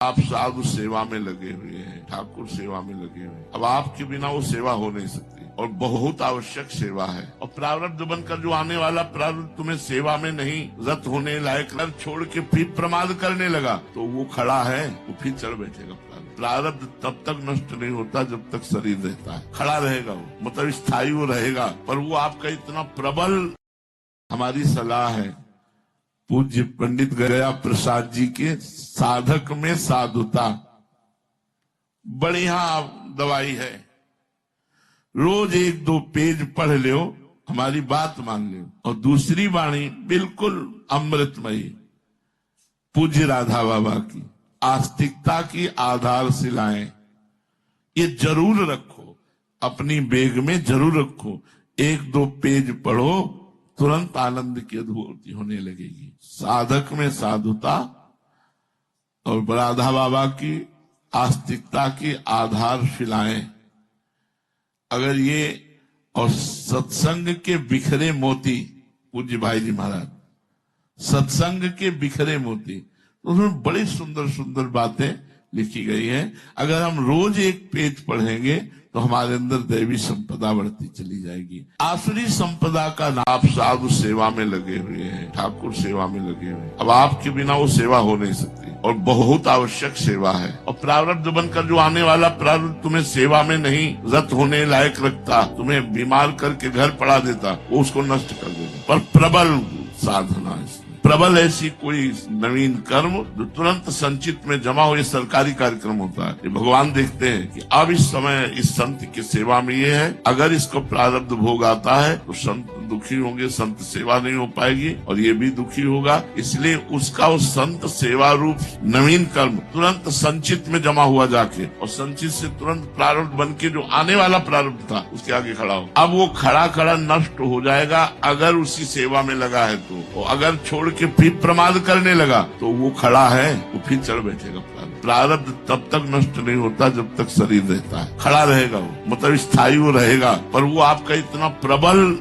आप साधु सेवा में लगे हुए हैं, ठाकुर सेवा में लगे हुए हैं। अब आपके बिना वो सेवा हो नहीं सकती और बहुत आवश्यक सेवा है। और प्रारब्ध बनकर जो आने वाला प्रारब्ध तुम्हें सेवा में नहीं रत होने लायक कर छोड़ के फिर प्रमाद करने लगा तो वो खड़ा है, वो फिर चढ़ बैठेगा। प्रारब्ध तब तक नष्ट नहीं होता जब तक शरीर रहता है, खड़ा रहेगा वो, मतलब स्थायी वो रहेगा। पर वो आपका इतना प्रबल, हमारी सलाह है पूज्य पंडित गया प्रसाद जी के साधक में साधुता बढ़िया दवाई है। रोज 1-2 पेज पढ़ लो, हमारी बात मान लो। और दूसरी वाणी बिल्कुल अमृतमयी पूज्य राधा बाबा की आस्तिकता की आधारशिलाएं, ये जरूर रखो, अपनी बैग में जरूर रखो। 1-2 पेज पढ़ो, तुरंत आनंद की अनुभूति होने लगेगी। साधक में साधुता और राधा बाबा की आस्तिकता की आधारशिलाएं, अगर ये और सत्संग के बिखरे मोती, पूज्य भाई जी महाराज, सत्संग के बिखरे मोती, तो उसमें बड़ी सुंदर सुंदर बातें लिखी गई हैं। अगर हम रोज 1 पेज पढ़ेंगे तो हमारे अंदर दैवी संपदा बढ़ती चली जाएगी। आसुरी संपदा का आप साधु सेवा में लगे हुए हैं, ठाकुर सेवा में लगे हुए हैं। अब आपके बिना वो सेवा हो नहीं सकती और बहुत आवश्यक सेवा है। और प्रारब्ध बनकर जो आने वाला प्रारब्ध तुम्हें सेवा में नहीं रत होने लायक रखता, तुम्हें बीमार करके घर पड़ा देता, वो उसको नष्ट कर देता। पर प्रबल साधना, प्रबल ऐसी कोई नवीन कर्म जो तुरंत संचित में जमा हो, ये सरकारी कार्यक्रम होता है। ये भगवान देखते हैं कि अब इस समय इस संत की सेवा में ये है, अगर इसको प्रारब्ध भोग आता है तो संत दुखी होंगे, संत सेवा नहीं हो पाएगी और ये भी दुखी होगा। इसलिए उसका उस संत सेवा रूप नवीन कर्म तुरंत संचित में जमा हुआ जाके, और संचित से तुरंत प्रारब्ध बन के जो आने वाला प्रारब्ध था उसके आगे खड़ा हो। अब वो खड़ा खड़ा नष्ट हो जाएगा अगर उसी सेवा में लगा है तो। अगर छोड़ के फिर प्रमाद करने लगा तो वो खड़ा है, वो फिर चढ़ बैठेगा। प्रारब्ध तब तक नष्ट नहीं होता जब तक शरीर रहता है, खड़ा रहेगा वो, मतलब स्थायी वो रहेगा। पर वो आपका इतना प्रबल